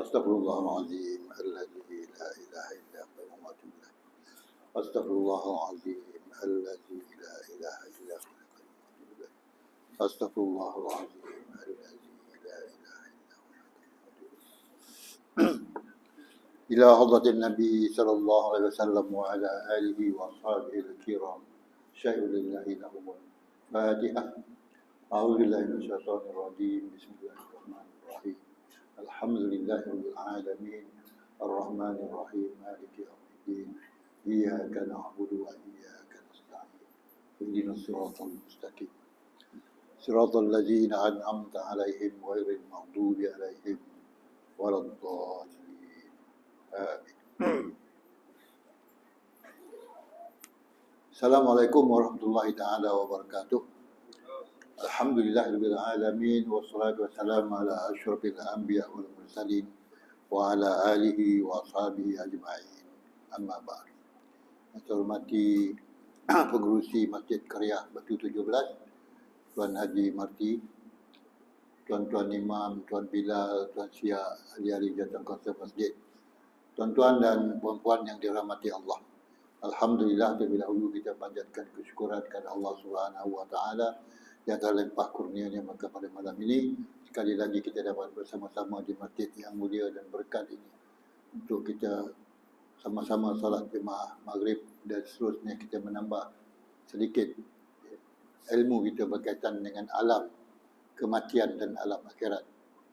Astaghfirullahaladzim alladzi la ilaha illa huwa wa atubu ilaih. Astaghfirullahaladzim alladzi la ilaha illa huwa wa atubu ilaih. Astaghfirullahaladzim alladzi la ilaha illa huwa wa atubu ilaih. Ila hadratin Nabi sallallahu alaihi wasallam wa ala alihi wa ashabihi al-kiram. Syai'ulillahi lahumul Fatihah. A'udzu billahi minasyaitonir rajim. Bismillahirrahmanirrahim. Alhamdulillahi rabbil alamin. Arrahmanir rahim. Maliki yaumiddin. Iyyaka na'budu wa iyyaka nasta'in. Ihdinas siratal mustaqim. Siratal ladzina an'amta 'alaihim ghairil maghdubi 'alaihim waladdallin. Amin. Assalamualaikum warahmatullahi taala wabarakatuh. Alhamdulillahirabbil alamin wassalatu wassalamu ala asyrafil anbiya wal mursalin wa ala alihi wa ashabihi ajma'in. Amma ba'd. Saya hormati pengerusi Masjid Karya Batu 17, Tuan Haji Marti, Tuan-tuan Imam, Tuan Bilal, Tuan Syia, ahli-ahli jawatankuasa masjid, tuan-tuan dan puan-puan yang dirahmati Allah. Alhamdulillah, terlebih dahulu kita panjatkan kesyukuran kepada Allah Subhanahu wa taala yang telah limpah kurnia-Nya, maka pada malam ini sekali lagi kita dapat bersama-sama di masjid yang mulia dan berkat ini untuk kita sama-sama salat jemaah maghrib dan seterusnya kita menambah sedikit ilmu kita berkaitan dengan alam kematian dan alam akhirat.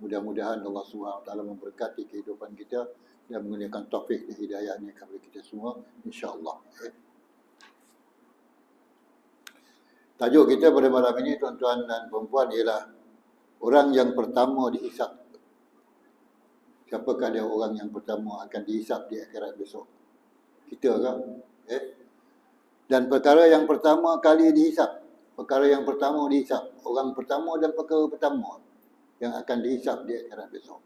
Mudah-mudahan Allah Subhanahu wa taala memberkati kehidupan kita dan menggunakan taufik dan hidayahnya kepada kita semua, insya-Allah. Tajuk kita pada malam ini, tuan-tuan dan puan-puan, ialah orang yang pertama dihisap. Siapakah dia orang yang pertama akan dihisap di akhirat besok? Kita kan? Dan perkara yang pertama kali dihisap, perkara yang pertama dihisap, orang pertama dan perkara pertama yang akan dihisap di akhirat besok.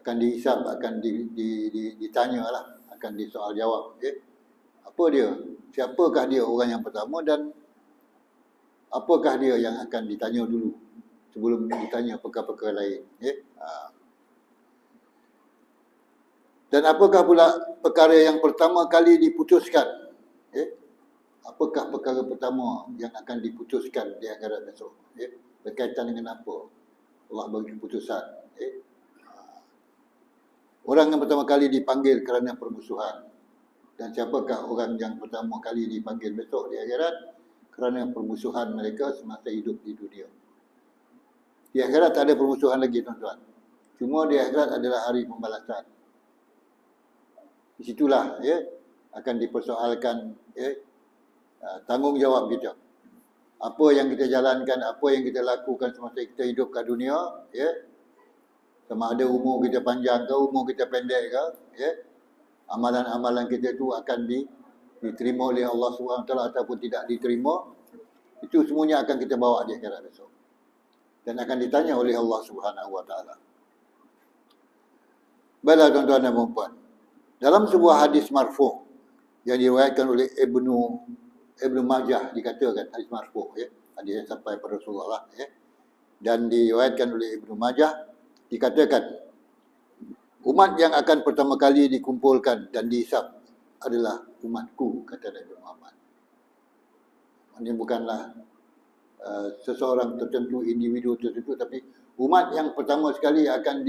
Akan dihisap, akan ditanya lah, akan disoal jawab. Apa dia? Siapakah dia orang yang pertama dan apakah dia yang akan ditanya dulu sebelum ditanya perkara-perkara lain. Dan apakah pula perkara yang pertama kali diputuskan? Apakah perkara pertama yang akan diputuskan di akhirat besok? Berkaitan dengan apa Allah bagi keputusan? Orang yang pertama kali dipanggil kerana permusuhan. Dan siapakah orang yang pertama kali dipanggil besok di akhirat? Kerana permusuhan mereka semasa hidup di dunia. Di akhirat tak ada permusuhan lagi, tuan-tuan. Cuma di akhirat adalah hari pembalasan. Di situlah akan dipersoalkan tanggungjawab kita. Apa yang kita jalankan, apa yang kita lakukan semasa kita hidup kat dunia, sama ada umur kita panjang ke, umur kita pendek ke, amalan-amalan kita itu akan diterima oleh Allah SWT ataupun tidak diterima. Itu semuanya akan kita bawa di akhirat besok. Dan akan ditanya oleh Allah SWT. Baiklah tuan-tuan dan puan-puan. Dalam sebuah hadis marfu' yang diriwayatkan oleh Ibnu Majah, dikatakan hadis marfu', hadis yang sampai pada Rasulullah, dan diriwayatkan oleh Ibnu Majah, dikatakan umat yang akan pertama kali dikumpulkan dan dihisap adalah umatku, kata Nabi Muhammad. Ini bukanlah seseorang tertentu, individu tertentu, tapi umat yang pertama sekali akan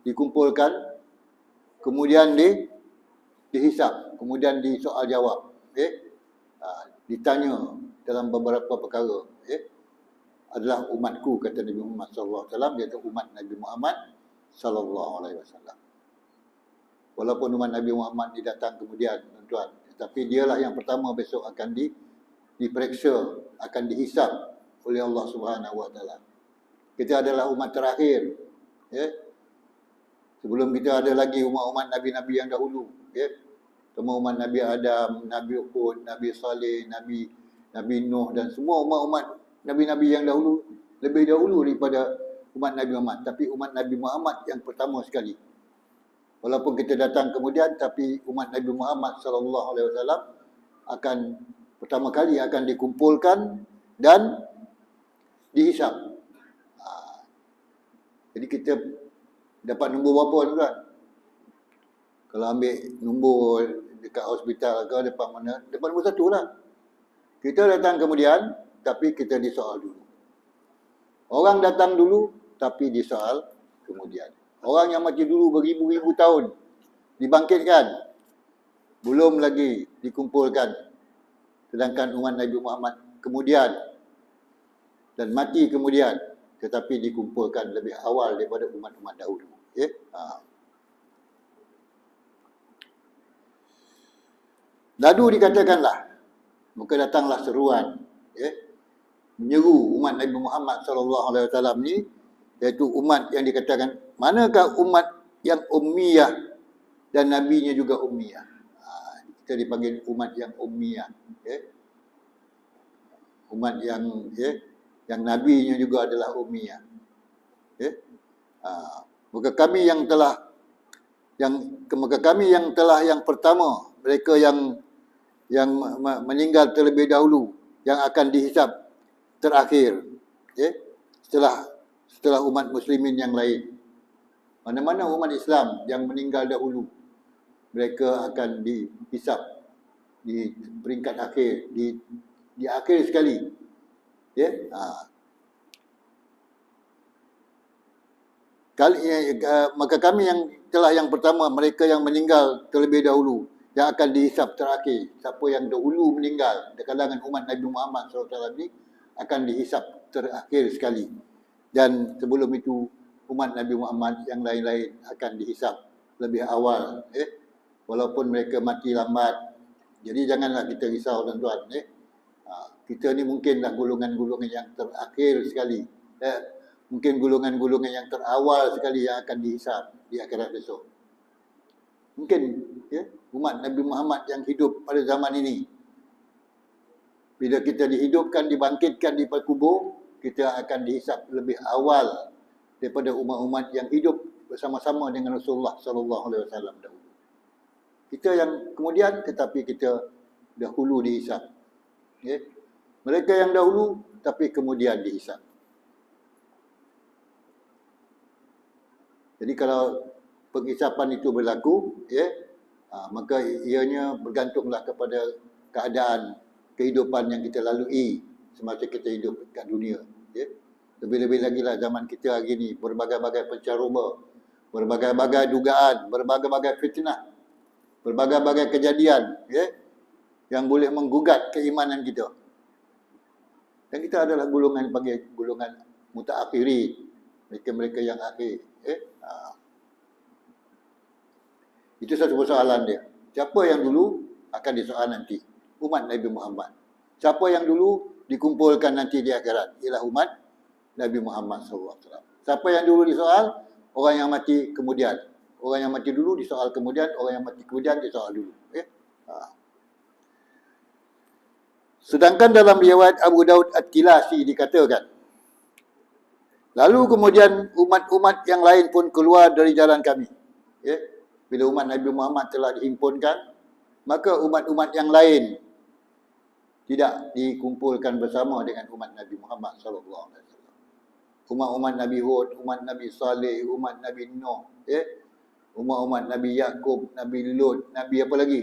dikumpulkan, kemudian dihisap, kemudian disoal jawab, ditanya dalam beberapa perkara, adalah umatku, kata Nabi Muhammad SAW, iaitu umat Nabi Muhammad SAW. Walaupun umat Nabi Muhammad datang kemudian, tuan-tuan, tetapi dialah yang pertama besok akan diperiksa, akan dihisap oleh Allah Subhanahu wa taala. Kita adalah umat terakhir. Sebelum kita ada lagi umat-umat nabi-nabi yang dahulu, semua umat Nabi Adam, Nabi Hud, Nabi Saleh, Nabi Nuh, dan semua umat-umat nabi-nabi yang dahulu, lebih dahulu daripada umat Nabi Muhammad. Tapi umat Nabi Muhammad yang pertama sekali. Walaupun kita datang kemudian, tapi umat Nabi Muhammad SAW akan pertama kali akan dikumpulkan dan dihisap. Jadi kita Dapat nombor berapa tuan? Kalau ambil nombor dekat hospital ke depan mana, dapat nombor 1 lah. Kita datang kemudian, tapi kita disoal dulu. Orang datang dulu, tapi disoal kemudian. Orang yang mati dulu beribu-ribu tahun, dibangkitkan, belum lagi dikumpulkan. Sedangkan umat Nabi Muhammad kemudian, dan mati kemudian, tetapi dikumpulkan lebih awal daripada umat-umat dahulu. Okay? Lalu dikatakanlah, maka datanglah seruan, menyeru umat Nabi Muhammad SAW ni, iaitu umat yang dikatakan, manakah umat yang ummiyah dan nabinya juga ummiyah. Kita dipanggil umat yang ummiyah. Umat yang nabinya juga adalah ummiyah. Maka kami yang pertama, mereka yang meninggal terlebih dahulu, yang akan dihisab terakhir, setelah umat muslimin yang lain. Mana-mana umat Islam yang meninggal dahulu, mereka akan dihisab di peringkat akhir, di akhir sekali. Maka kami yang pertama, mereka yang meninggal terlebih dahulu, yang akan dihisab terakhir. Siapa yang dahulu meninggal di kalangan umat Nabi Muhammad SAW ni akan dihisab terakhir sekali. Dan sebelum itu umat Nabi Muhammad yang lain-lain akan dihisab lebih awal, walaupun mereka mati lambat. Jadi janganlah kita risau tuan-tuan. Kita ni mungkinlah golongan-golongan yang terakhir sekali, mungkin golongan-golongan yang terawal sekali yang akan dihisab di akhirat besok. Mungkin umat Nabi Muhammad yang hidup pada zaman ini, bila kita dihidupkan, dibangkitkan di kubur, kita akan dihisab lebih awal daripada umat-umat yang hidup bersama-sama dengan Rasulullah SAW dahulu. Kita yang kemudian, tetapi kita dahulu dihisab. Mereka yang dahulu, tapi kemudian dihisab. Jadi kalau penghisapan itu berlaku, maka ianya bergantunglah kepada keadaan kehidupan yang kita lalui semasa kita hidup kat dunia. Lebih-lebih lagi lah zaman kita hari ini, berbagai-bagai pencaroba, berbagai-bagai dugaan, berbagai-bagai fitnah, berbagai-bagai kejadian yang boleh menggugat keimanan kita. Dan kita adalah golongan panggil golongan mutaakhirin, mereka-mereka yang akhir. Itu satu persoalan dia. Siapa yang dulu akan disoal nanti? Umat Nabi Muhammad. Siapa yang dulu dikumpulkan nanti di akhirat? Ialah umat Nabi Muhammad SAW. Siapa yang dulu disoal? Orang yang mati kemudian. Orang yang mati dulu disoal kemudian, orang yang mati kemudian disoal dulu. Sedangkan dalam riwayat Abu Daud At-Tilasi dikatakan, lalu kemudian umat-umat yang lain pun keluar dari jalan kami. Bila umat Nabi Muhammad telah dihimpunkan, maka umat-umat yang lain tidak dikumpulkan bersama dengan umat Nabi Muhammad SAW. Umat-umat Nabi Hud, umat Nabi Saleh, umat Nabi Nuh, umat-umat Nabi Yaqub, Nabi Lut, Nabi apa lagi?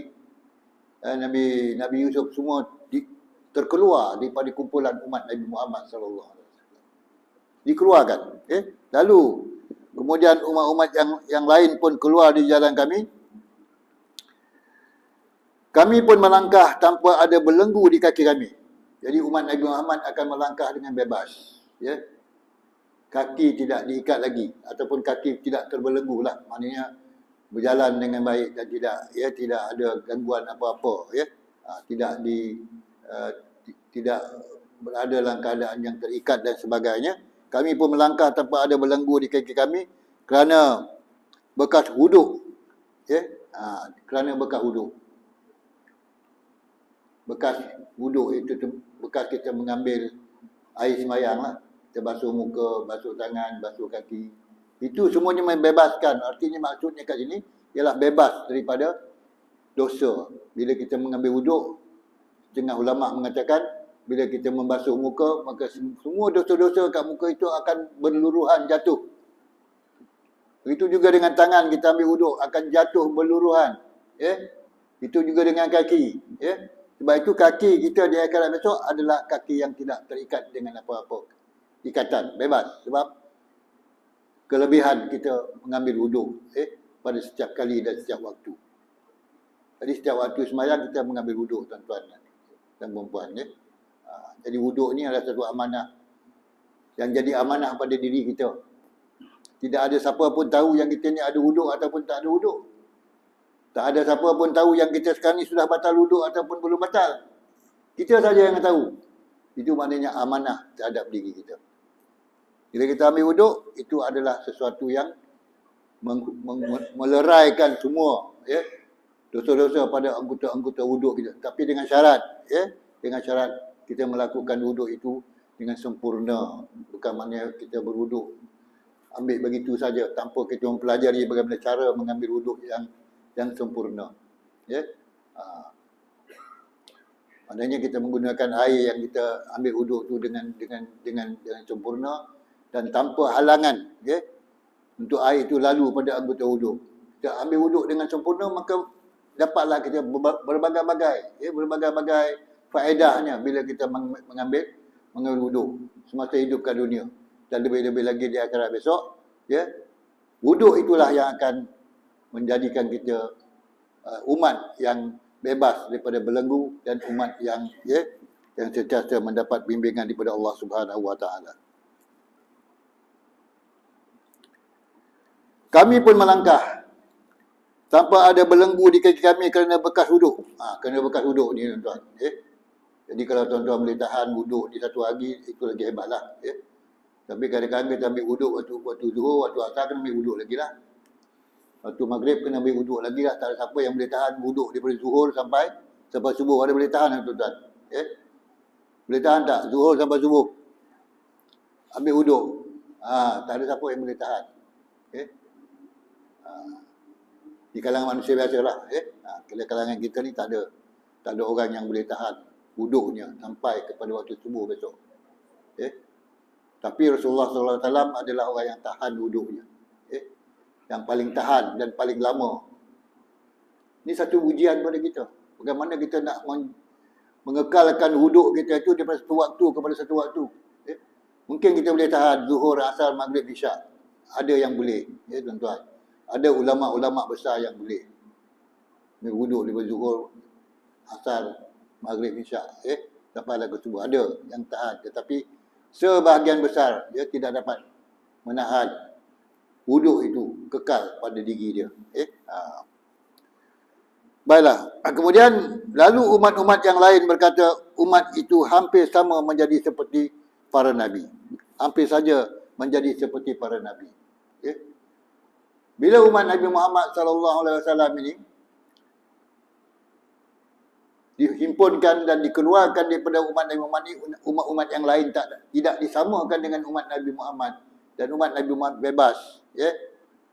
Nabi Yusuf, semua terkeluar daripada kumpulan umat Nabi Muhammad SAW. Dikeluarkan. Lalu kemudian umat-umat yang lain pun keluar di jalan kami. Kami pun melangkah tanpa ada belenggu di kaki kami. Jadi umat Nabi Muhammad akan melangkah dengan bebas. Kaki tidak diikat lagi, ataupun kaki tidak terbelenggu lah. Maknanya berjalan dengan baik dan tidak ada gangguan apa-apa. Tidak berada dalam keadaan yang terikat dan sebagainya. Kami pun melangkah tanpa ada belenggu di kaki kami kerana bekas wuduk. Kerana bekas wuduk. Bekas wuduk itu bekas kita mengambil air sembahyang lah. Kita basuh muka, basuh tangan, basuh kaki. Itu semuanya membebaskan. Artinya maksudnya kat sini ialah bebas daripada dosa. Bila kita mengambil wuduk, setengah ulama mengatakan bila kita membasuh muka, maka semua dosa-dosa kat muka itu akan berluruhan jatuh. Begitu juga dengan tangan, kita ambil wuduk akan jatuh berluruhan. Itu juga dengan kaki. Sebab itu kaki kita di akhirat besok adalah kaki yang tidak terikat dengan apa-apa ikatan, bebas. Sebab kelebihan kita mengambil wuduk pada setiap kali dan setiap waktu. Jadi setiap waktu sembahyang kita mengambil wuduk, tuan-tuan dan puan-puan. Jadi wuduk ni adalah satu amanah yang jadi amanah pada diri kita. Tidak ada siapa pun tahu yang kita ni ada wuduk ataupun tak ada wuduk. Tak ada siapa pun tahu yang kita sekarang ni sudah batal wuduk ataupun belum batal. Kita saja yang tahu. Itu maknanya amanah terhadap diri kita. Bila kita ambil wuduk, itu adalah sesuatu yang meleraikan semua dosa-dosa pada anggota-anggota wuduk kita. Tapi dengan syarat, dengan syarat kita melakukan wuduk itu dengan sempurna. Bukan maknanya kita berwuduk ambil begitu saja tanpa kita mempelajari bagaimana cara mengambil wuduk yang sempurna. Maknanya kita menggunakan air yang kita ambil wuduk tu dengan sempurna dan tanpa halangan, untuk air itu lalu pada anggota wuduk. Kita ambil wuduk dengan sempurna, maka dapatlah kita berbagai-bagai faedahnya bila kita mengambil wuduk semasa hidup kat dunia. Dan lebih-lebih lagi di akhirat besok, wuduk itulah yang akan menjadikan kita umat yang bebas daripada belenggu dan umat yang sentiasa mendapat bimbingan daripada Allah Subhanahu Wa Taala. Kami pun melangkah tanpa ada belenggu di kaki kami kerana bekas wuduk. Kerana bekas wuduk ni, tuan-tuan. Jadi kalau tuan-tuan boleh tahan wuduk di satu hari, itu lagi hebatlah. Tapi kadang-kadang kita ambil wuduk waktu zuhur, waktu asar kena ambil wuduk lagi lah. Waktu maghrib kena ambil wuduk lagi lah. Tak ada siapa yang boleh tahan wuduk daripada zuhur sampai subuh. Ada boleh tahan, tuan-tuan? Boleh tahan tak? Zuhur sampai subuh. Ambil wuduk. Tak ada siapa yang boleh tahan. Di kalangan manusia biasa lah. Kalau kalangan kita ni tak ada orang yang boleh tahan wuduknya sampai kepada waktu subuh besok. Tapi Rasulullah SAW adalah orang yang tahan wuduknya. Yang paling tahan dan paling lama. Ini satu ujian pada kita. Bagaimana kita nak mengekalkan wuduk kita itu daripada satu waktu kepada satu waktu. Mungkin kita boleh tahan zuhur, asar, maghrib, isyak. Ada yang boleh, tuan-tuan. Ada ulama-ulama besar yang boleh wuduk daripada zuhur, asar, maghrib, isyak. Sampai ke subuh. Ada yang tahan. Tetapi sebahagian besar dia tidak dapat menahan wuduk itu kekal pada diri dia. Baiklah. Kemudian lalu umat-umat yang lain berkata umat itu hampir sama menjadi seperti para nabi. Hampir saja menjadi seperti para nabi. Bila umat Nabi Muhammad SAW ini dihimpunkan dan dikeluarkan daripada umat Nabi Muhammad ini, umat-umat yang lain tidak disamakan dengan umat Nabi Muhammad. Dan umat Nabi Muhammad bebas,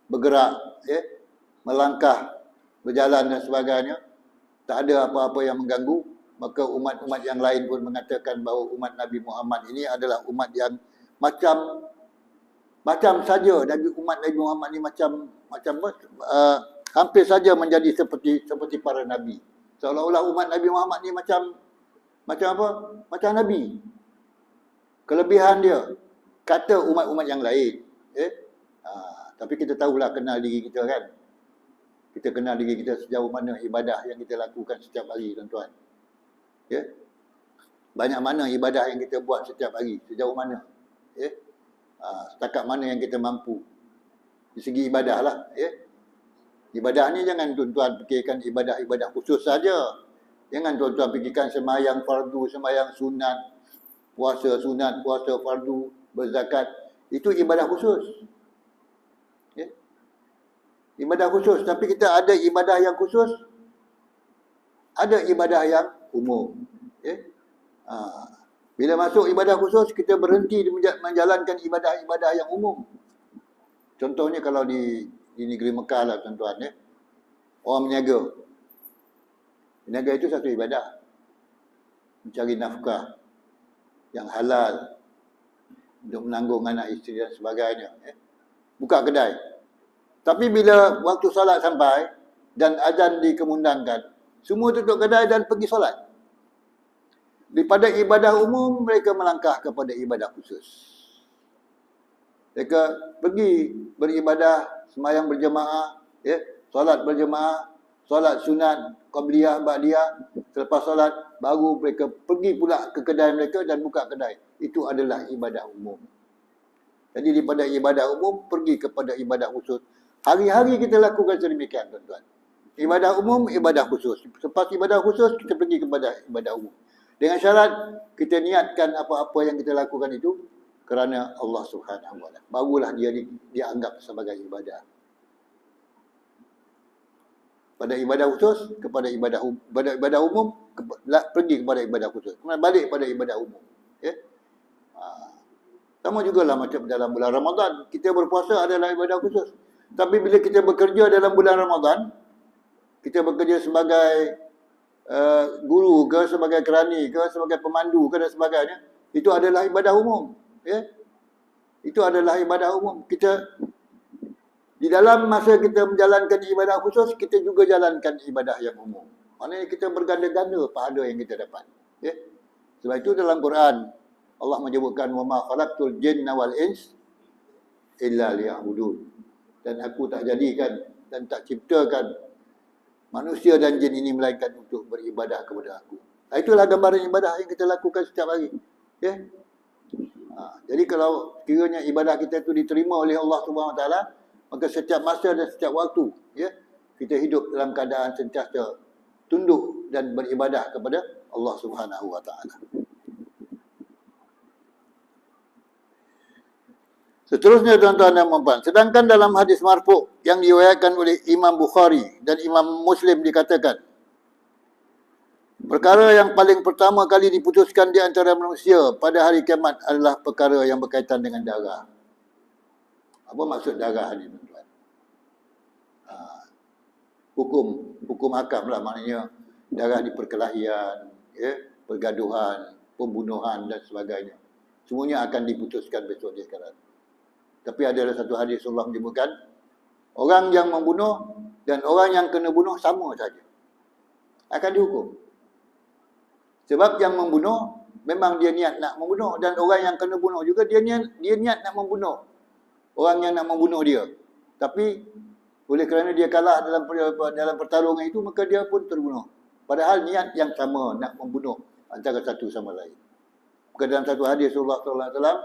bergerak, melangkah, berjalan dan sebagainya. Tak ada apa-apa yang mengganggu. Maka umat-umat yang lain pun mengatakan bahawa umat Nabi Muhammad ini adalah umat yang macam saja. Umat Nabi Muhammad ini hampir saja menjadi seperti para nabi. Seolah-olah umat Nabi Muhammad ni macam apa? Macam nabi. Kelebihan dia kata umat-umat yang lain. Tapi kita tahulah, kenal diri kita kan. Kita kenal diri kita sejauh mana ibadah yang kita lakukan setiap hari, tuan-tuan. Banyak mana ibadah yang kita buat setiap hari, sejauh mana. Setakat mana yang kita mampu. Di segi ibadah lah. Ibadah ni jangan tuan-tuan fikirkan ibadah-ibadah khusus saja. Jangan tuan-tuan fikirkan sembahyang fardu, sembahyang sunat, puasa sunat, puasa fardu, berzakat. Itu ibadah khusus. Ibadah khusus. Tapi kita ada ibadah yang khusus, ada ibadah yang umum. Bila masuk ibadah khusus, kita berhenti menjalankan ibadah-ibadah yang umum. Contohnya kalau di negeri Mekah lah, tuan-tuan. Orang berniaga. Berniaga itu satu ibadah. Mencari nafkah yang halal untuk menanggung anak isteri dan sebagainya. Buka kedai. Tapi bila waktu solat sampai dan azan dikemundangkan, semua tutup kedai dan pergi solat. Daripada ibadah umum, mereka melangkah kepada ibadah khusus. Mereka pergi beribadah, sembahyang berjemaah, ya, solat berjemaah, solat sunat, qabliyah, ba'diyah. Selepas solat, baru mereka pergi pula ke kedai mereka dan buka kedai. Itu adalah ibadah umum. Jadi daripada ibadah umum, pergi kepada ibadah khusus. Hari-hari kita lakukan sedemikian, tuan-tuan. Ibadah umum, ibadah khusus. Selepas ibadah khusus, kita pergi kepada ibadah umum. Dengan syarat, kita niatkan apa-apa yang kita lakukan itu kerana Allah Subhanahu Wa Taala. Barulah dia dianggap sebagai ibadah. Pada ibadah khusus, kepada ibadah umum, pergi kepada ibadah khusus. Kemudian balik pada ibadah umum. Ya? Sama jugalah macam dalam bulan Ramadan. Kita berpuasa adalah ibadah khusus. Tapi bila kita bekerja dalam bulan Ramadan, kita bekerja sebagai guru ke, sebagai kerani ke, sebagai pemandu ke dan sebagainya, itu adalah ibadah umum. Ya? Itu adalah ibadah umum. Kita di dalam masa kita menjalankan ibadah khusus, kita juga jalankan ibadah yang umum. Maknanya kita berganda-ganda pahala yang kita dapat. Ya? Sebab itu dalam Quran Allah menyebutkan wama khalaqtul jinna wal ins illa liya'budun. Dan aku tak jadikan dan tak ciptakan manusia dan jin ini melainkan untuk beribadah kepada aku. Itulah gambaran ibadah yang kita lakukan setiap hari. Ya? Jadi kalau kiranya ibadah kita itu diterima oleh Allah Subhanahu Wa Taala, maka setiap masa dan setiap waktu, ya, kita hidup dalam keadaan sentiasa tunduk dan beribadah kepada Allah Subhanahu Wa Taala. Seterusnya tuan-tuan dan puan-puan, sedangkan dalam hadis marfu' yang diriwayatkan oleh Imam Bukhari dan Imam Muslim dikatakan, perkara yang paling pertama kali diputuskan di antara manusia pada hari kiamat adalah perkara yang berkaitan dengan darah. Apa maksud darah ni, tuan-tuan? Hukum hakam lah, maknanya darah di perkelahian, ya, pergaduhan, pembunuhan dan sebagainya. Semuanya akan diputuskan besok di akhirat. Tapi ada satu hadis Allah menyebutkan, orang yang membunuh dan orang yang kena bunuh sama saja, akan dihukum. Sebab yang membunuh memang dia niat nak membunuh, dan orang yang kena bunuh juga dia niat nak membunuh orang yang nak membunuh dia. Tapi oleh kerana dia kalah dalam pertarungan itu, maka dia pun terbunuh. Padahal niat yang sama nak membunuh antara satu sama lain. Maka dalam satu hadis Rasulullah SAW,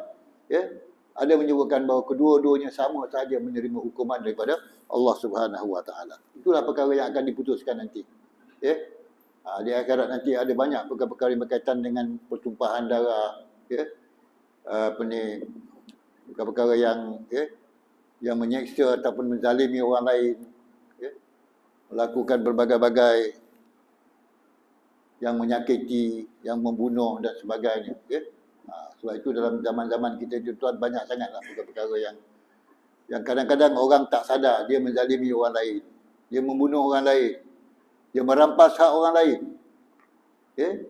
ya, ada menyebutkan bahawa kedua-duanya sama saja menerima hukuman daripada Allah Subhanahu Wa Taala. Itulah perkara yang akan diputuskan nanti. Ya. Di akhirat nanti ada banyak perkara-perkara yang berkaitan dengan pertumpahan darah, ya. Perkara-perkara yang, ya, yang menyeksa ataupun menzalimi orang lain, ya. Melakukan berbagai-bagai yang menyakiti, yang membunuh dan sebagainya, ya. Sebab itu dalam zaman-zaman kita tuan, banyak sangatlah perkara-perkara yang kadang-kadang orang tak sadar dia menzalimi orang lain, dia membunuh orang lain, dia merampas hak orang lain, ya,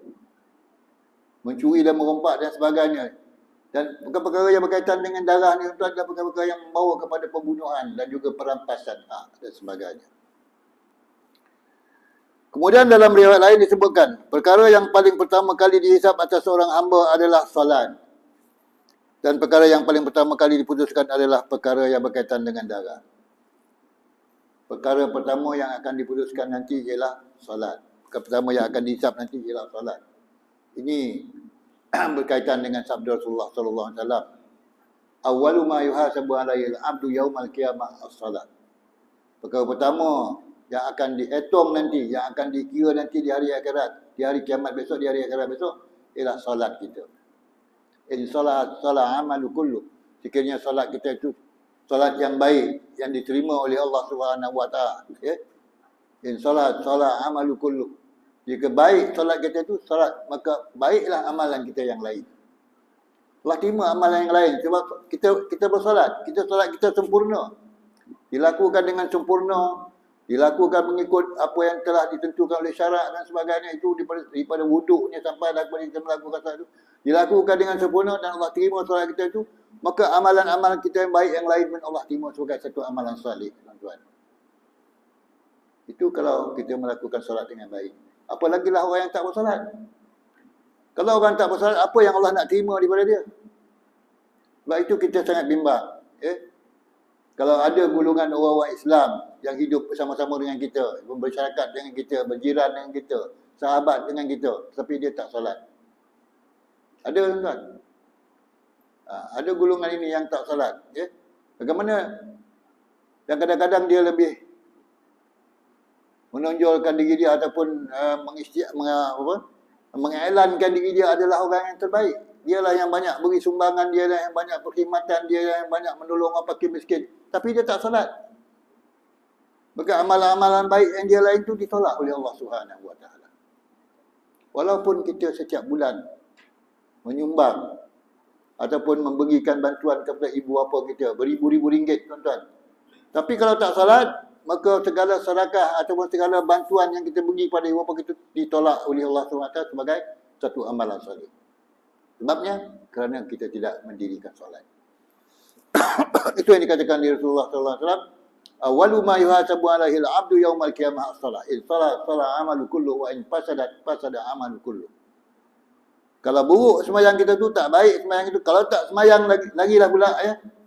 mencuri dan merompak dan sebagainya. Dan perkara-perkara yang berkaitan dengan darah ni tuan, adalah perkara-perkara yang membawa kepada pembunuhan dan juga perampasan hak dan sebagainya. Kemudian dalam riwayat lain disebutkan, perkara yang paling pertama kali dihisab atas seorang hamba adalah solat. Dan perkara yang paling pertama kali diputuskan adalah perkara yang berkaitan dengan darah. Perkara pertama yang akan diputuskan nanti ialah solat. Perkara pertama yang akan dihisab nanti ialah solat. Ini berkaitan dengan sabda Rasulullah sallallahu alaihi wasallam, awwalu ma yuhasabu alaihi al-'abdu yaumal qiyamah as-salat. Perkara pertama yang akan dihitung nanti, yang akan dikira nanti di hari akhirat, di hari kiamat besok, di hari akhirat besok, ialah solat kita. In solat amalu kullu. Sekiranya solat kita itu solat yang baik, yang diterima oleh Allah Subhanahu Wa Taala. Ya? In solat amalu kullu. Jika baik solat kita itu solat, maka baiklah amalan kita yang lain. Allah terima amalan yang lain sebab kita bersolat, solat kita sempurna. Dilakukan dengan sempurna, dilakukan mengikut apa yang telah ditentukan oleh syarak dan sebagainya, itu daripada wuduknya sampai kepada kita melakukan solat itu dilakukan dengan sempurna dan Allah terima solat kita itu, maka amalan-amalan kita yang baik yang lain pun Allah terima sebagai satu amalan salih, tuan-tuan. Itu kalau kita melakukan solat dengan baik. Apalagi lah orang yang tak bersolat. Kalau orang tak bersolat, apa yang Allah nak terima daripada dia? Sebab itu kita sangat bimbang. Kalau ada golongan orang-orang Islam yang hidup bersama-sama dengan kita, bersyarakat dengan kita, berjiran dengan kita, sahabat dengan kita, tapi dia tak solat. Ada, tuan-tuan? Ada golongan ini yang tak solat. Bagaimana? Dan kadang-kadang dia lebih menonjolkan diri dia ataupun mengiklankan diri dia adalah orang yang terbaik. Dialah yang banyak beri sumbangan, dialah yang banyak perkhidmatan, dialah yang banyak menolong orang fakir miskin. Tapi dia tak salat. Maka amalan-amalan baik yang dia lain itu ditolak oleh Allah Subhanahu Wa Taala. Walaupun kita setiap bulan menyumbang ataupun memberikan bantuan kepada ibu bapa kita beribu-ribu ringgit, tuan-tuan. Tapi kalau tak salat, maka segala sedekah ataupun segala bantuan yang kita beri pada ibu bapa kita ditolak oleh Allah SWT sebagai satu amalan salih. Sebabnya kerana kita tidak mendirikan solat. Itu yang dikatakan di Rasulullah SAW. Awalu ma yuhasabu alaihi al-'abdu yaumal qiyamah as-salah. In salat amalu kullu wa in fasada amalu kullu. Kalau buruk sembahyang kita tu, tak baik sembahyang itu, kalau tak sembahyang lagi lah pula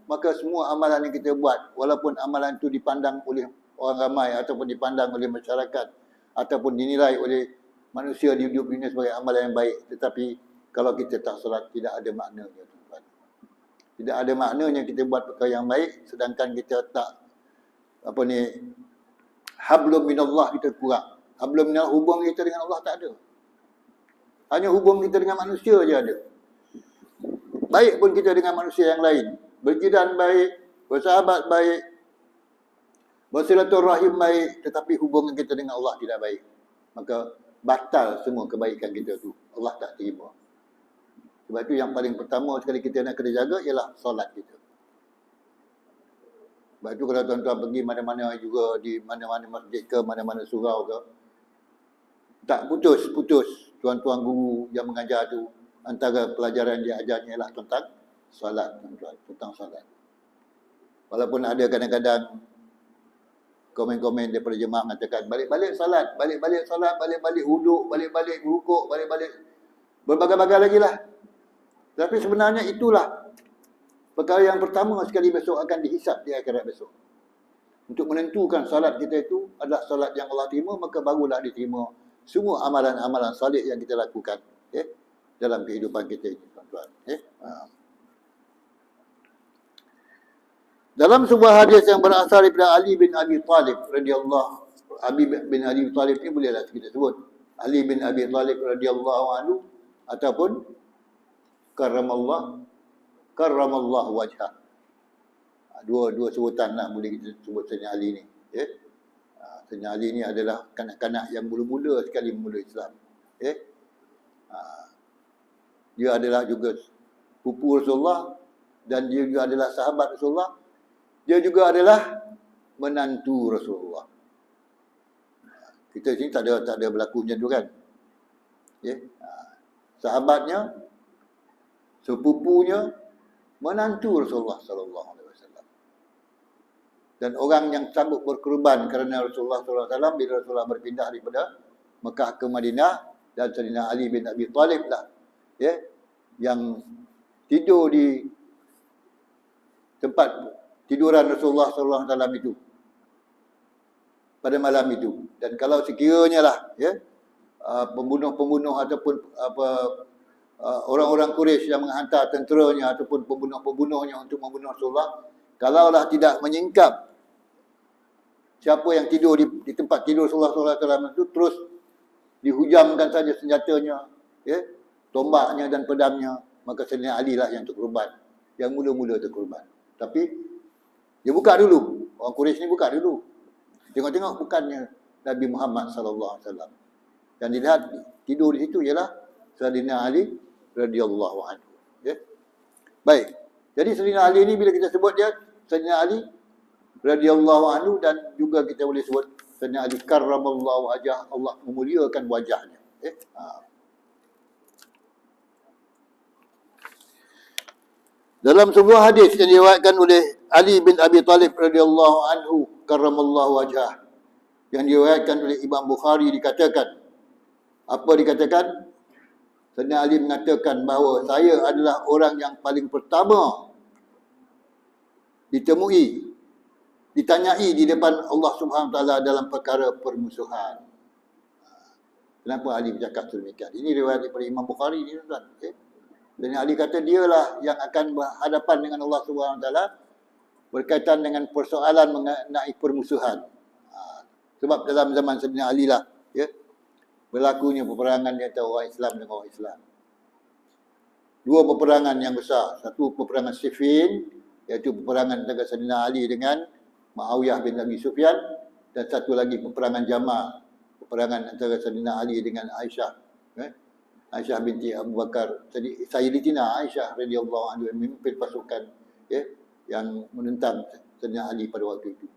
maka semua amalan yang kita buat, walaupun amalan itu dipandang oleh orang ramai ataupun dipandang oleh masyarakat ataupun dinilai oleh manusia di hidup dunia sebagai amalan yang baik, tetapi kalau kita tak solat, tidak ada maknanya, tuan-tuan. Tidak ada maknanya kita buat perkara yang baik sedangkan kita tak hablum minallah kita kurang. Hablum minallah, hubung kita dengan Allah tak ada. Hanya hubung kita dengan manusia je ada. Baik pun kita dengan manusia yang lain, berjiran baik, bersahabat baik, bersilaturahim baik, tetapi hubungan kita dengan Allah tidak baik, maka batal semua kebaikan kita tu. Allah tak terima. Sebab itu yang paling pertama sekali kita nak kena jaga ialah solat kita. Sebab itu kalau tuan-tuan pergi mana-mana juga, di mana-mana masjid ke, mana-mana surau ke, tak putus-putus tuan-tuan guru yang mengajar tu, antara pelajaran dia ajarnya ialah tentang solat, tuan-tuan, tentang solat. Walaupun ada kadang-kadang komen-komen daripada jemaah mengatakan balik-balik solat, balik-balik solat, balik-balik huduk, balik-balik rukuk, balik-balik berbagai-bagai lagi lah. Tapi sebenarnya itulah perkara yang pertama sekali besok akan dihisap di akhirat besok. Untuk menentukan solat kita itu adalah solat yang Allah terima, maka barulah diterima semua amalan-amalan salih yang kita lakukan dalam kehidupan kita ini, tuan-tuan. Dalam sebuah hadis yang berasal daripada Ali bin Abi Talib radhiyallahu, Ali bin Abi Talib ini bolehlah kita sebut Ali bin Abi Talib radhiyallahu anhu ataupun karramallahu wajhah. Dua sebutan lah boleh kita sebut Sayyidina Ali ni. Sayyidina Ali ni adalah kanak-kanak yang mula-mula sekali memulai Islam. Dia adalah juga pupu Rasulullah dan dia juga adalah sahabat Rasulullah. Dia juga adalah menantu Rasulullah. Kita sini tak ada berlaku macam tu kan. Sahabatnya, sepupunya, menantu Rasulullah sallallahu alaihi wasallam. Dan orang yang sanggup berkorban kerana Rasulullah sallallahu alaihi wasallam bila Rasulullah berpindah daripada Mekah ke Madinah, dan Sayyidina Ali bin Abi Talib lah yang tidur di tempat tiduran Rasulullah sallallahu alaihi wasallam itu pada malam itu. Dan kalau sekiranya lah pembunuh-pembunuh ataupun orang-orang Quraisy yang menghantar tenteranya ataupun pembunuh-pembunuhnya untuk membunuh Rasulullah, kalaulah tidak menyingkap siapa yang tidur di tempat tidur Rasulullah SAW itu, terus dihujamkan saja senjatanya, tombaknya dan pedangnya, maka Sayyidina Ali lah yang terkorban, yang mula-mula terkorban. Tapi dia buka dulu, orang Quraisy ni buka dulu. Tengok-tengok bukannya Nabi Muhammad SAW. Dan dilihat tidur di situ ialah Sayyidina Ali radhiyallahu anhu. Baik. Jadi Sayyidina Ali ni bila kita sebut dia Sayyidina Ali radhiyallahu anhu, dan juga kita boleh sebut Sayyidina Ali karramallahu wajhah, Allah memuliakan wajahnya. Dalam sebuah hadis yang diriwayatkan oleh Ali bin Abi Talib radhiyallahu anhu karramallahu wajhah, yang diriwayatkan oleh Imam Bukhari, dikatakan, apa dikatakan? Sayyidina Ali mengatakan bahawa saya adalah orang yang paling pertama ditemui, ditanyai di depan Allah Subhanahu Wa Taala dalam perkara permusuhan. Kenapa Ali bercakap sedemikian? Ini riwayat daripada Imam Bukhari ni, tuan-tuan. Okay? Dan Ali kata dialah yang akan berhadapan dengan Allah Subhanahu Wa Taala berkaitan dengan persoalan mengenai permusuhan. Sebab dalam zaman Sayyidina Ali lah, ya, berlakunya peperangan di antara orang Islam dengan orang Islam. Dua peperangan yang besar. Satu peperangan Siffin, iaitu peperangan antara Sayyidina Ali dengan Muawiyah bin Abi Sufyan, dan satu lagi peperangan Jamal, peperangan antara Sayyidina Ali dengan Aisyah, Aisyah binti Abu Bakar. Jadi Sayyidatina Aisyah radhiyallahu anha memimpin pasukan, ya, yang menentang Sayyidina Ali pada waktu itu.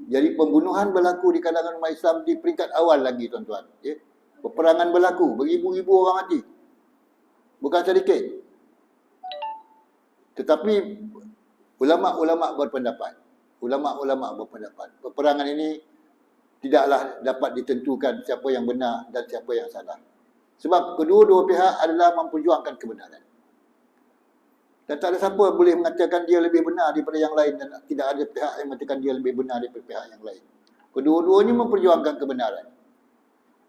Jadi pembunuhan berlaku di kalangan umat Islam di peringkat awal lagi, tuan-tuan. Ya. Peperangan berlaku, beribu-ribu orang mati. Bukan sedikit. Tetapi ulama' berpendapat, peperangan ini tidaklah dapat ditentukan siapa yang benar dan siapa yang salah. Sebab kedua-dua pihak adalah memperjuangkan kebenaran. Dan tak ada siapa boleh mengatakan dia lebih benar daripada yang lain, dan tidak ada pihak yang mengatakan dia lebih benar daripada pihak yang lain. Kedua-duanya memperjuangkan kebenaran.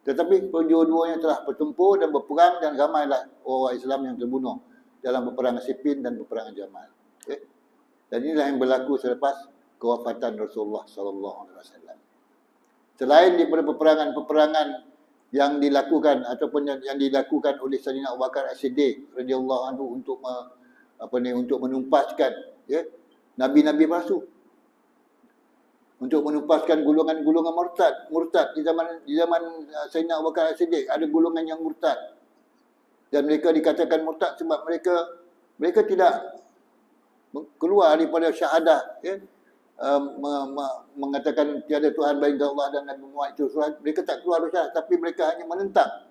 Tetapi kedua-duanya telah bertempur dan berperang, dan ramailah orang Islam yang terbunuh dalam peperangan Siffin dan peperangan Jamal. Okay? Dan inilah yang berlaku selepas kewafatan Rasulullah SAW. Selain daripada peperangan-peperangan yang dilakukan ataupun yang dilakukan oleh Sayyidina Abu Bakar As-Siddiq radhiyallahu anhu untuk untuk menumpaskan, ya, nabi-nabi palsu, untuk menumpaskan golongan-golongan murtad di zaman Sayyidina Abu Bakar As-Siddiq. Ada golongan yang murtad, dan mereka dikatakan murtad sebab mereka tidak keluar daripada syahadah, ya, mengatakan tiada Tuhan bagi Allah dan Nabi Muhammad itu. Mereka tak keluar dari syahadah, tapi mereka hanya menentang.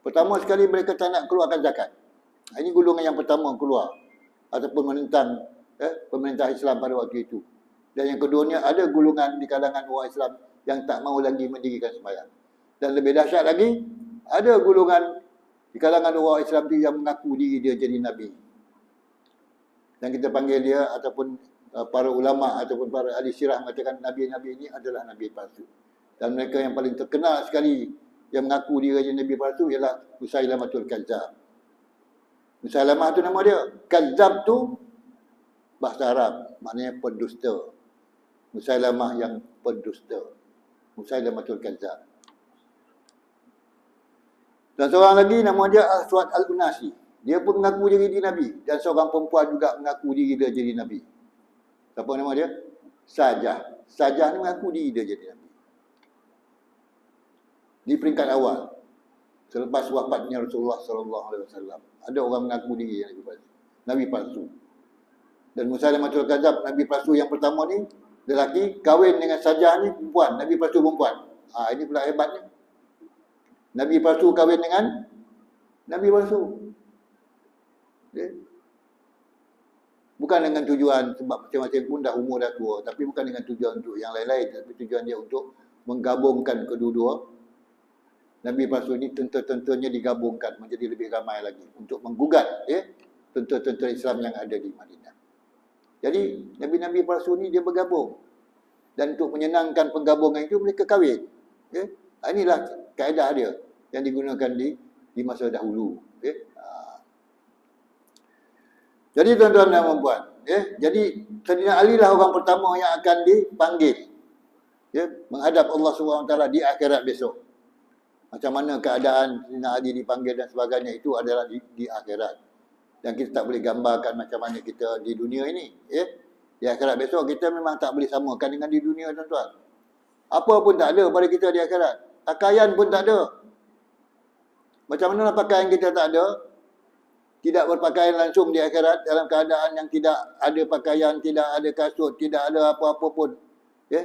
Pertama sekali mereka tak nak keluarkan zakat. Ini golongan yang pertama keluar ataupun menentang, pemerintah Islam pada waktu itu. Dan yang keduanya, ada golongan di kalangan orang Islam yang tak mahu lagi mendirikan sembahyang. Dan lebih dahsyat lagi, ada golongan di kalangan orang Islam itu yang mengaku diri dia jadi Nabi. Dan kita panggil dia, ataupun para ulama ataupun para ahli sirah mengatakan Nabi-Nabi ini adalah Nabi palsu. Dan mereka yang paling terkenal sekali yang mengaku diri jadi Nabi palsu ialah Musailamatul Kazzab. Musailamah tu nama dia. Kazzab tu bahasa Arab, maknanya pendusta. Musailamah yang pendusta. Musailamatul Kazzab. Dan seorang lagi nama dia Aswad Al-Unasi. Dia pun mengaku diri dia Nabi. Dan seorang perempuan juga mengaku diri dia jadi Nabi. Siapa nama dia? Sajah. Sajah ni mengaku diri dia jadi Nabi. Di peringkat awal, selepas wafatnya Rasulullah SAW, ada orang mengaku diri Nabi palsu. Dan Musailamatul Kazzab, Nabi palsu yang pertama ni, lelaki, kahwin dengan Sajah ni perempuan, Nabi palsu perempuan. Ini pula hebatnya. Nabi palsu kahwin dengan Nabi palsu. Okay. Bukan dengan tujuan, sebab macam-macam pun dah umur dah tua, tapi bukan dengan tujuan untuk yang lain-lain, tapi tujuan dia untuk menggabungkan kedua-dua. Nabi palsu ini tentera-tenteranya digabungkan menjadi lebih ramai lagi untuk menggugat, ya, tentera-tentera Islam yang ada di Madinah. Jadi Nabi-Nabi palsu ini dia bergabung, dan untuk menyenangkan penggabungan itu mereka kahwin. Ya. Inilah kaedah dia yang digunakan di masa dahulu. Ya. Jadi tuan-tuan dan puan-puan, ya, jadi Sayyidina Ali lah orang pertama yang akan dipanggil, ya, menghadap Allah SWT di akhirat besok. Macam mana keadaan Sayyidina Ali dipanggil dan sebagainya, itu adalah di akhirat. Dan kita tak boleh gambarkan macam mana kita di dunia ini, ya. Di akhirat besok kita memang tak boleh samakan dengan di dunia, tuan-tuan. Apa pun tak ada pada kita di akhirat. Pakaian pun tak ada. Macam mana pakaian kita tak ada? Tidak berpakaian langsung di akhirat, dalam keadaan yang tidak ada pakaian, tidak ada kasut, tidak ada apa-apa pun. Ya?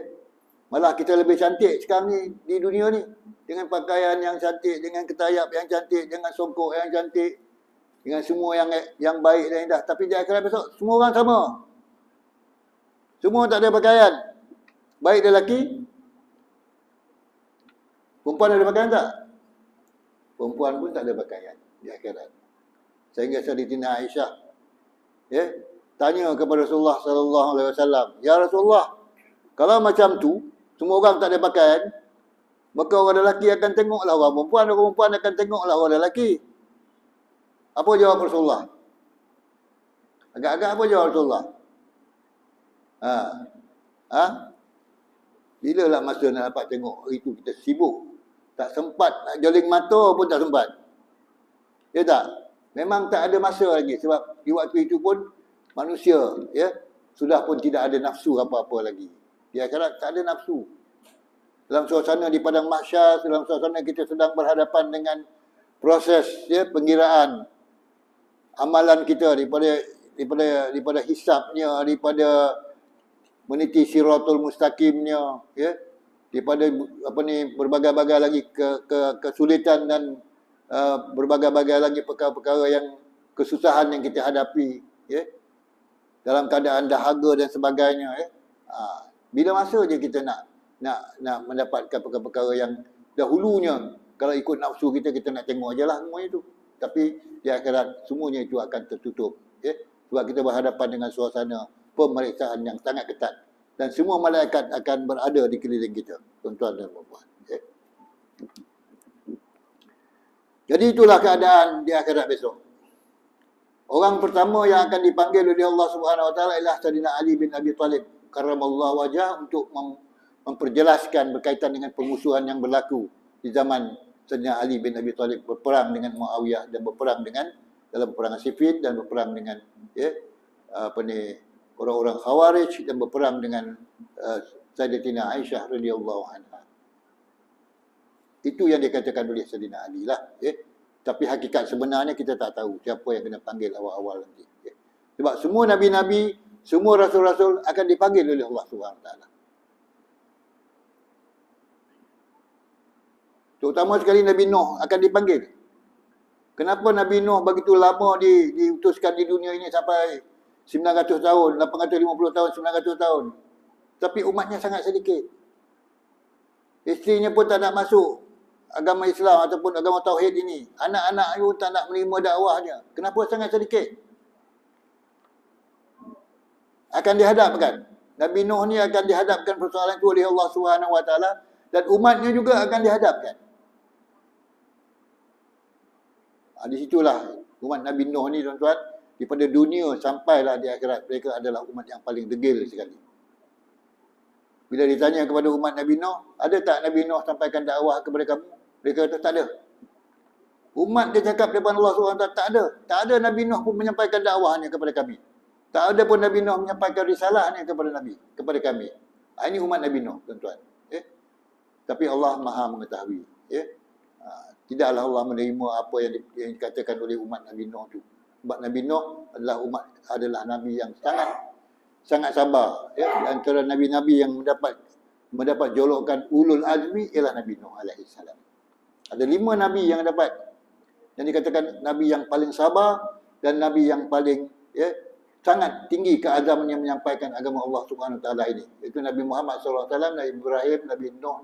Malah kita lebih cantik sekarang ni di dunia ni. Dengan pakaian yang cantik, dengan ketayap yang cantik, dengan songkok yang cantik. dengan semua yang baik dan indah. Tapi di akhirat besok semua orang sama. Semua tak ada pakaian. Baik lelaki, perempuan ada pakaian tak? Perempuan pun tak ada pakaian di akhirat. Sehingga Sayyidatina Aisyah tanya kepada Rasulullah sallallahu alaihi wasallam, "Ya Rasulullah, kalau macam tu, semua orang tak ada pakaian, maka orang lelaki akan tengoklah orang perempuan akan tengoklah orang lelaki." Apa jawab Rasulullah? Agak-agak apa jawab Rasulullah? Bila lah masa nak dapat tengok? Itu kita sibuk. Tak sempat nak joling mata pun tak sempat. Ya tak? Memang tak ada masa lagi. Sebab di waktu itu pun manusia sudah pun tidak ada nafsu apa-apa lagi. Di akhirat tak ada nafsu. Dalam suasana di padang mahsyar, dalam suasana kita sedang berhadapan dengan proses penggiraan amalan kita daripada hisabnya, daripada meniti siratul mustaqimnya, daripada berbagai-bagai lagi kesulitan dan berbagai-bagai lagi perkara-perkara yang kesusahan yang kita hadapi, dalam keadaan dahaga dan sebagainya. Bila masa je kita nak mendapatkan perkara-perkara yang dahulunya kalau ikut nafsu kita nak tengok je lah semuanya tu. Tapi di akhirat semuanya itu akan tertutup, sebab kita berhadapan dengan suasana pemeriksaan yang sangat ketat dan semua malaikat akan berada di keliling kita, tuan-tuan dan puan-puan. Jadi itulah keadaan di akhirat besok. Orang pertama yang akan dipanggil oleh Allah Subhanahu Wa Taala ialah Sayyidina Ali bin Abi Talib karramallahu wajhah, untuk memperjelaskan berkaitan dengan permusuhan yang berlaku di zaman Sayyidina Ali bin Abi Talib berperang dengan Muawiyah dan berperang dengan dalam peperangan Siffin dan berperang dengan orang-orang Khawarij dan berperang dengan Sayyidatina Aisyah radhiyallahu anha. Itu yang dikatakan oleh Sayyidina Ali lah. Tapi hakikat sebenarnya kita tak tahu siapa yang kena panggil awal-awal nanti. Sebab semua Nabi-Nabi, semua Rasul-Rasul akan dipanggil oleh Allah SWT. Terutama sekali Nabi Nuh akan dipanggil. Kenapa Nabi Nuh begitu lama diutuskan di dunia ini sampai 900 tahun, 850 tahun, 900 tahun. Tapi umatnya sangat sedikit. Isterinya pun tak nak masuk agama Islam ataupun agama Tauhid ini. Anak-anak pun tak nak menerima dakwahnya. Kenapa sangat sedikit? Akan dihadapkan. Nabi Nuh ni akan dihadapkan persoalan itu oleh Allah Subhanahu Wa Taala dan umatnya juga akan dihadapkan. Di situlah umat Nabi Nuh ni, tuan-tuan, daripada dunia sampailah di akhirat, mereka adalah umat yang paling degil sekali. Bila ditanya kepada umat Nabi Nuh, ada tak Nabi Nuh sampaikan dakwah kepada kamu? Mereka kata tak ada. Umat dia cakap depan Allah SWT, tak ada. Tak ada Nabi Nuh pun menyampaikan dakwahnya kepada kami. Tak ada pun Nabi Nuh menyampaikan risalahnya kepada kami. Ini umat Nabi Nuh, tuan-tuan. Tapi Allah Maha mengetahui. Tidaklah Allah menerima apa yang dikatakan oleh umat Nabi Nuh itu. Sebab Nabi Nuh adalah Nabi yang sangat sabar. Di antara Nabi-Nabi yang mendapat julukan Ulul Azmi ialah Nabi Nuh alaihissalam. Ada 5 Nabi yang dikatakan Nabi yang paling sabar dan Nabi yang paling sangat tinggi keazamannya menyampaikan agama Allah Subhanahu Wa Taala ini. Itu Nabi Muhammad SAW, Nabi Ibrahim, Nabi Nuh,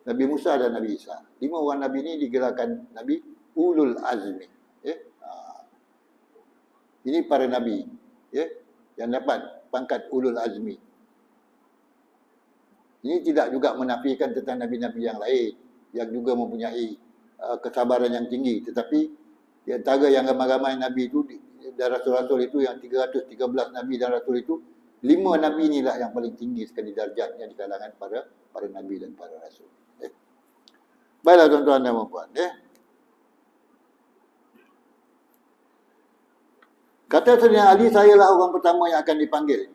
Nabi Musa dan Nabi Isa. 5 orang Nabi ini digelarkan Nabi Ulul Azmi. Ini para Nabi yang dapat pangkat Ulul Azmi. Ini tidak juga menafikan tentang Nabi-Nabi yang lain yang juga mempunyai kesabaran yang tinggi. Tetapi di antara yang ramai-ramai Nabi itu dan Rasul-Rasul itu, yang 313 Nabi dan Rasul itu, 5 Nabi inilah yang paling tinggi sekali darjatnya di kalangan para Nabi dan para Rasul. Baiklah tuan-tuan dan puan-puan. Kata Sayyidina Ali, sayalah orang pertama yang akan dipanggil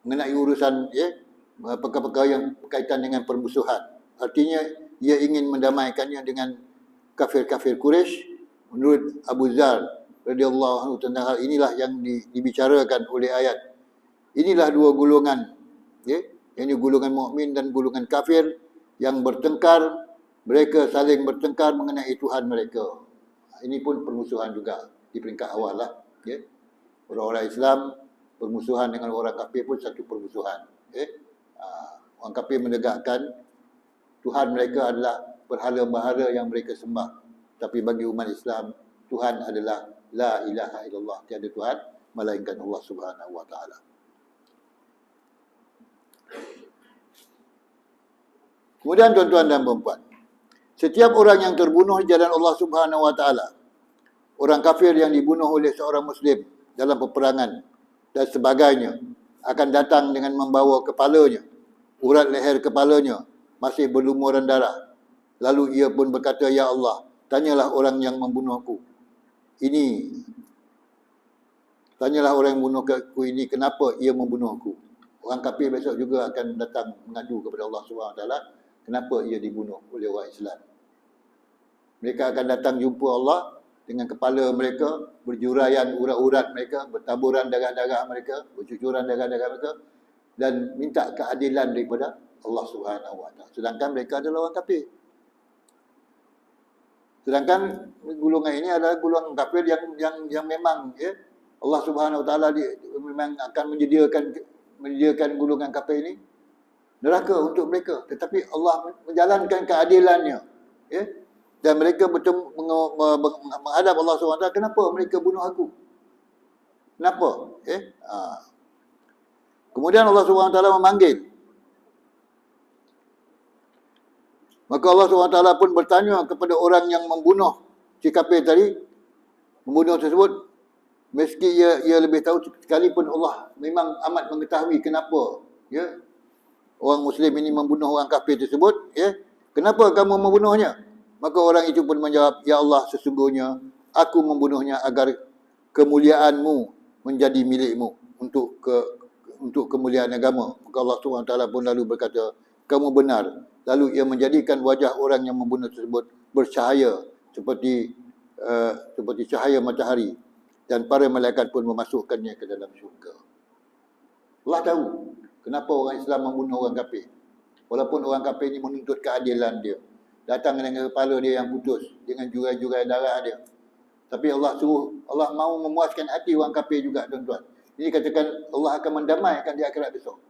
mengenai urusan perkara-perkara yang berkaitan dengan permusuhan. Artinya ia ingin mendamaikannya dengan kafir-kafir Quraisy. Menurut Abu Dzar radhiyallahu anhu, tentang hal inilah yang dibicarakan oleh ayat. Inilah 2 golongan, ini golongan mukmin dan golongan kafir yang bertengkar. Mereka saling bertengkar mengenai Tuhan mereka. Ini pun permusuhan juga di peringkat awal lah. Okay. Orang-orang Islam permusuhan dengan orang kafir pun satu permusuhan. Okay. Orang kafir menegakkan Tuhan mereka adalah berhala-berhala yang mereka sembah. Tapi bagi umat Islam, Tuhan adalah la ilaha illallah, tiada Tuhan melainkan Allah Subhanahu wa taala. Kemudian tuan-tuan dan puan-puan, setiap orang yang terbunuh di jalan Allah Subhanahu wa taala, orang kafir yang dibunuh oleh seorang muslim dalam peperangan dan sebagainya, akan datang dengan membawa kepalanya, urat leher kepalanya masih berlumuran darah. Lalu ia pun berkata, "Ya Allah, tanyalah orang yang membunuhku ini kenapa ia membunuhku." Orang kafir besok juga akan datang mengadu kepada Allah SWT, kenapa ia dibunuh oleh orang Islam. Mereka akan datang jumpa Allah dengan kepala mereka, berjuraian urat-urat mereka, bertaburan darah-darah mereka, bercucuran darah-darah mereka, dan minta keadilan daripada Allah Subhanahu wa taala. Sedangkan mereka adalah orang kafir. Sedangkan golongan ini adalah golongan kafir yang memang Allah Subhanahu wa taala memang akan menyediakan golongan kafir ini neraka untuk mereka, tetapi Allah menjalankan keadilannya, dan mereka betul menghadap Allah Subhanahu wa taala, kenapa mereka bunuh aku? Kenapa? Kemudian Allah Subhanahu wa taala memanggil. Maka Allah SWT pun bertanya kepada orang yang membunuh si kafir tadi, membunuh tersebut, meski ia lebih tahu, sekalipun Allah memang amat mengetahui kenapa orang Muslim ini membunuh orang kafir tersebut, kenapa kamu membunuhnya? Maka orang itu pun menjawab, "Ya Allah, sesungguhnya aku membunuhnya agar kemuliaan-Mu menjadi milikmu, untuk kemuliaan agama." Maka Allah SWT pun lalu berkata, "Kamu benar." Lalu ia menjadikan wajah orang yang membunuh tersebut bercahaya seperti cahaya matahari, dan para malaikat pun memasukkannya ke dalam syurga. Allah tahu kenapa orang Islam membunuh orang kafir. Walaupun orang kafir ini menuntut keadilan dia, datang dengan kepala dia yang putus, dengan jurai-jurai darah dia. Tapi Allah mau memuaskan hati orang kafir juga, tuan-tuan. Ini katakan Allah akan mendamaikan di akhirat besok.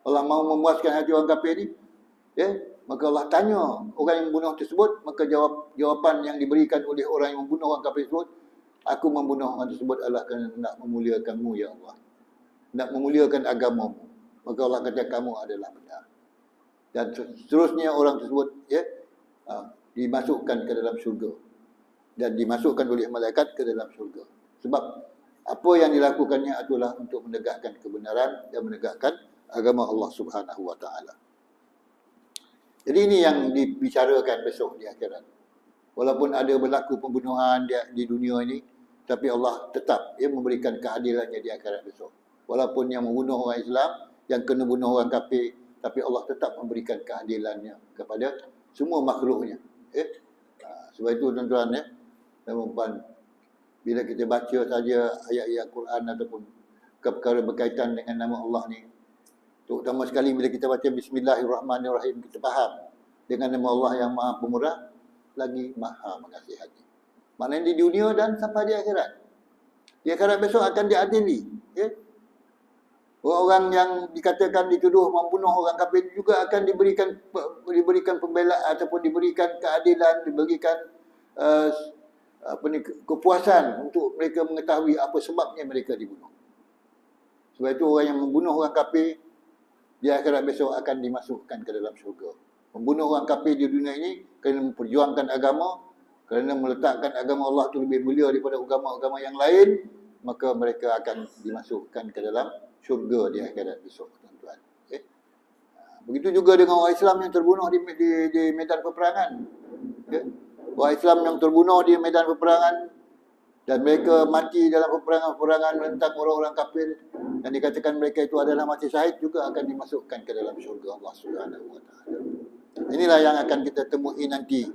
Allah mau memuaskan hati orang kafir ini, maka Allah tanya orang yang membunuh tersebut, maka jawapan yang diberikan oleh orang yang membunuh orang kafir tersebut, "Aku membunuh orang tersebut adalah kerana nak memuliakan-Mu, ya Allah, nak memuliakan agama-Mu." Maka Allah kata, "Kamu adalah benar." Dan seterusnya orang tersebut dimasukkan ke dalam syurga, dan dimasukkan oleh malaikat ke dalam syurga. Sebab apa yang dilakukannya adalah untuk menegakkan kebenaran dan menegakkan agama Allah Subhanahu wa taala. Jadi ini yang dibicarakan besok di akhirat. Walaupun ada berlaku pembunuhan di dunia ini, tapi Allah tetap memberikan keadilannya di akhirat besok. Walaupun yang membunuh orang Islam, yang kena bunuh orang kafir, tapi Allah tetap memberikan keadilannya kepada semua makhluknya. Sebab itu tuan-tuan dan puan, bila kita baca saja ayat-ayat Quran ataupun perkara berkaitan dengan nama Allah ni, terutama sekali bila kita baca Bismillahirrahmanirrahim, kita faham dengan nama Allah yang Maha Pemurah lagi Maha Mengasihani. Maknanya di dunia dan sampai di akhirat. Di akhirat besok akan diadili. Orang-orang yang dikatakan dituduh membunuh orang kafir juga akan diberikan pembelaan ataupun diberikan keadilan, diberikan kepuasan untuk mereka mengetahui apa sebabnya mereka dibunuh. Sebab itu orang yang membunuh orang kafir di akhirat besok akan dimasukkan ke dalam syurga. Membunuh orang kafir di dunia ini kerana memperjuangkan agama, kerana meletakkan agama Allah itu lebih mulia daripada agama-agama yang lain, maka mereka akan dimasukkan ke dalam syurga di akhirat besok, tuan-tuan. Begitu juga dengan orang Islam yang terbunuh di medan peperangan. Orang Islam yang terbunuh di medan peperangan dan mereka mati dalam peperangan menentang orang-orang kafir, dan dikatakan mereka itu adalah mati syahid, juga akan dimasukkan ke dalam syurga Allah Subhanahu wa taala. Inilah yang akan kita temui nanti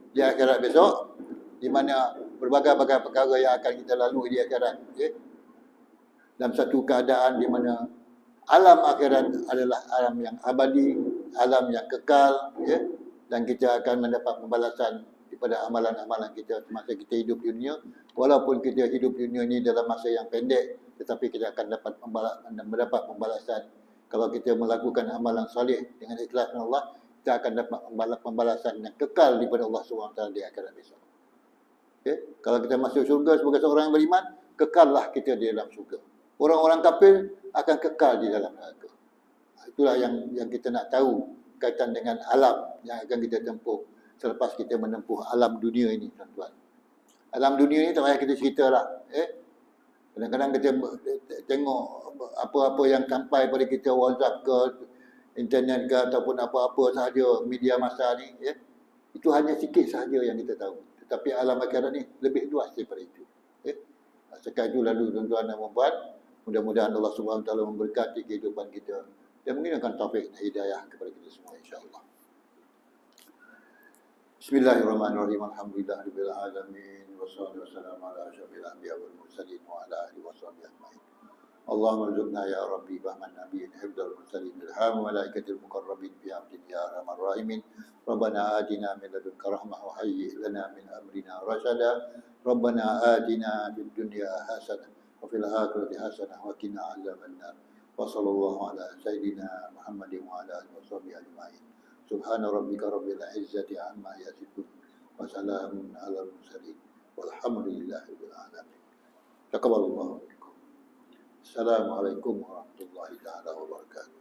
di akhirat besok, di mana berbagai-bagai perkara yang akan kita lalui di akhirat, dalam satu keadaan di mana alam akhirat adalah alam yang abadi, alam yang kekal, dan kita akan mendapat pembalasan kepada amalan-amalan kita semasa kita hidup di dunia. Walaupun kita hidup di dunia ini dalam masa yang pendek, tetapi kita akan mendapat pembalasan. Kalau kita melakukan amalan soleh dengan ikhlas dengan Allah, kita akan dapat pembalasan yang kekal daripada Allah SWT di akhirat besok. Okay? Kalau kita masuk syurga sebagai seorang yang beriman, kekallah kita di dalam syurga. Orang-orang kafir akan kekal di dalam neraka. Itulah yang kita nak tahu kaitan dengan alam yang akan kita tempuh selepas kita menempuh alam dunia ini, tuan-tuan. Alam dunia ini tak payah kita ceritalah. Kadang-kadang kita tengok apa-apa yang sampai pada kita, WhatsApp ke, internet ke, ataupun apa-apa sahaja media masa ni, itu hanya sikit sahaja yang kita tahu. Tetapi alam akhirat ni lebih luas daripada itu. Sekali itu lalu tuan-tuan dan puan-puan, mudah-mudahan Allah SWT memberkati kehidupan kita dan mengingatkan taufik dan hidayah kepada kita semua, insya-Allah. Bismillahirrahmanirrahim. Alhamdulillahirabbil alamin. Wassalatu wassalamu ala asyrafil anbiya wal mursalin wa ala alihi washabihi ajmain. Allahumma rzuqna ya rabbi bahman nabiyyin hifdzal mursalin ilham malaikatil muqarrabin bi amrin ya arhamar rahimin. Rabbana atina min ladunka rahmah wa hayyi lana min amrina rashada. Rabbana atina fid dunya hasanah wa fil akhirati hasanah wa qina adzabannar. Wa sallallahu ala sayyidina Muhammadin wa ala alihi washabihi ajmain. Subhana rabbika rabbil izzati amma yasifun wa salamun alal mursalin walhamdulillahi rabbil alamin. Taqabbalallahu minkum. Assalamualaikum warahmatullahi taala wabarakatuh.